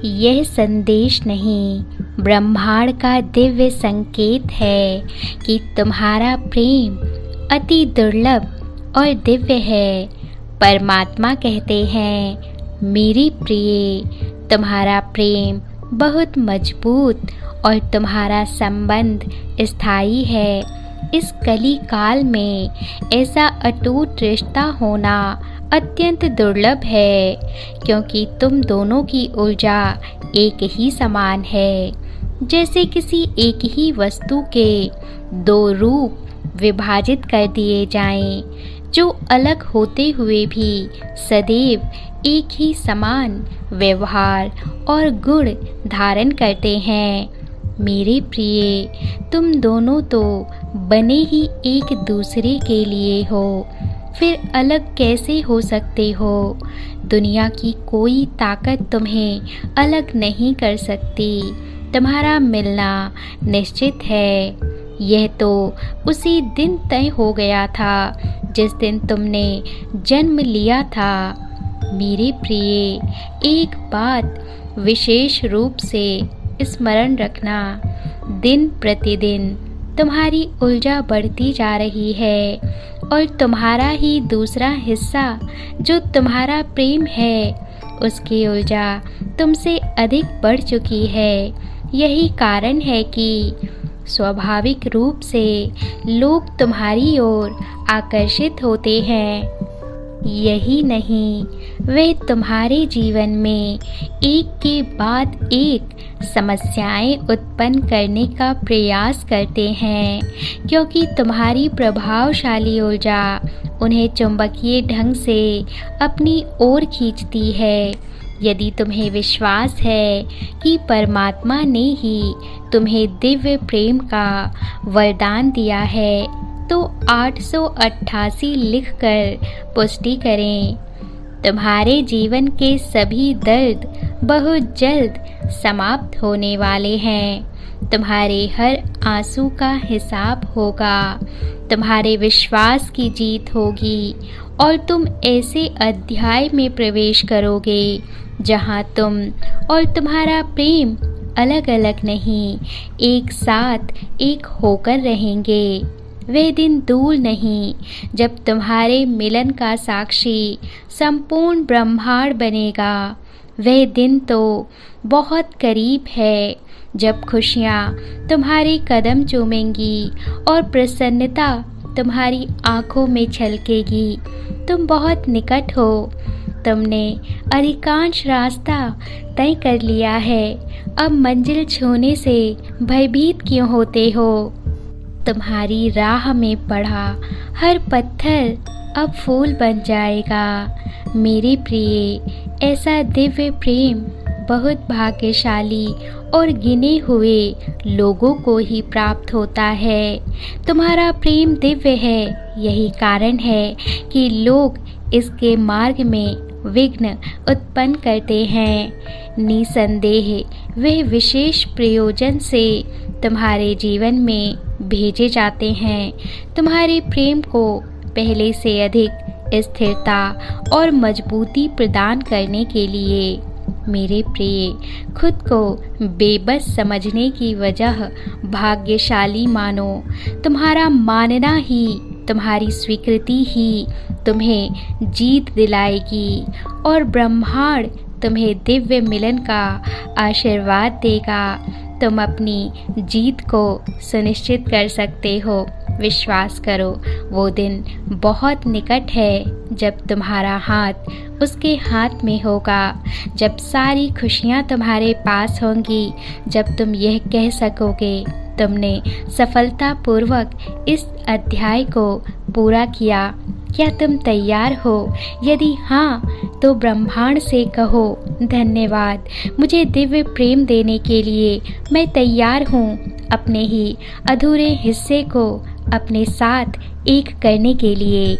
यह संदेश नहीं, ब्रह्मांड का दिव्य संकेत है कि तुम्हारा प्रेम अति दुर्लभ और दिव्य है। परमात्मा कहते हैं, मेरी प्रिय, तुम्हारा प्रेम बहुत मजबूत और तुम्हारा संबंध स्थायी है। इस कली काल में ऐसा अटूट रिश्ता होना अत्यंत दुर्लभ है, क्योंकि तुम दोनों की ऊर्जा एक ही समान है। जैसे किसी एक ही वस्तु के दो रूप विभाजित कर दिए जाएं, जो अलग होते हुए भी सदैव एक ही समान व्यवहार और गुण धारण करते हैं। मेरे प्रिय, तुम दोनों तो बने ही एक दूसरे के लिए हो, फिर अलग कैसे हो सकते हो? दुनिया की कोई ताकत तुम्हें अलग नहीं कर सकती। तुम्हारा मिलना निश्चित है। यह तो उसी दिन तय हो गया था जिस दिन तुमने जन्म लिया था। मेरे प्रिय, एक बात विशेष रूप से स्मरण रखना, दिन प्रतिदिन तुम्हारी ऊर्जा बढ़ती जा रही है और तुम्हारा ही दूसरा हिस्सा जो तुम्हारा प्रेम है, उसकी ऊर्जा तुमसे अधिक बढ़ चुकी है। यही कारण है कि स्वाभाविक रूप से लोग तुम्हारी ओर आकर्षित होते हैं। यही नहीं, वे तुम्हारे जीवन में एक के बाद एक समस्याएं उत्पन्न करने का प्रयास करते हैं, क्योंकि तुम्हारी प्रभावशाली ऊर्जा उन्हें चुंबकीय ढंग से अपनी ओर खींचती है। यदि तुम्हें विश्वास है कि परमात्मा ने ही तुम्हें दिव्य प्रेम का वरदान दिया है, तो 888 लिखकर पुष्टि करें। तुम्हारे जीवन के सभी दर्द बहुत जल्द समाप्त होने वाले हैं। तुम्हारे हर आंसू का हिसाब होगा। तुम्हारे विश्वास की जीत होगी और तुम ऐसे अध्याय में प्रवेश करोगे जहां तुम और तुम्हारा प्रेम अलग अलग नहीं, एक साथ एक होकर रहेंगे। वह दिन दूर नहीं जब तुम्हारे मिलन का साक्षी संपूर्ण ब्रह्मांड बनेगा। वह दिन तो बहुत करीब है जब खुशियाँ तुम्हारे कदम चूमेंगी और प्रसन्नता तुम्हारी आँखों में छलकेगी। तुम बहुत निकट हो। तुमने अधिकांश रास्ता तय कर लिया है। अब मंजिल छूने से भयभीत क्यों होते हो? तुम्हारी राह में पड़ा हर पत्थर अब फूल बन जाएगा। मेरे प्रिय, ऐसा दिव्य प्रेम बहुत भाग्यशाली और गिने हुए लोगों को ही प्राप्त होता है। तुम्हारा प्रेम दिव्य है। यही कारण है कि लोग इसके मार्ग में विघ्न उत्पन्न करते हैं। निसंदेह वे विशेष प्रयोजन से तुम्हारे जीवन में भेजे जाते हैं, तुम्हारे प्रेम को पहले से अधिक स्थिरता और मजबूती प्रदान करने के लिए। मेरे प्रिय, खुद को बेबस समझने की वजह भाग्यशाली मानो। तुम्हारा मानना ही, तुम्हारी स्वीकृति ही तुम्हें जीत दिलाएगी और ब्रह्मांड तुम्हें दिव्य मिलन का आशीर्वाद देगा। तुम अपनी जीत को सुनिश्चित कर सकते हो। विश्वास करो, वो दिन बहुत निकट है जब तुम्हारा हाथ उसके हाथ में होगा, जब सारी खुशियाँ तुम्हारे पास होंगी, जब तुम यह कह सकोगे तुमने सफलतापूर्वक इस अध्याय को पूरा किया। क्या तुम तैयार हो? यदि हाँ, तो ब्रह्मांड से कहो, धन्यवाद, मुझे दिव्य प्रेम देने के लिए मैं तैयार हूँ अपने ही अधूरे हिस्से को अपने साथ एक करने के लिए।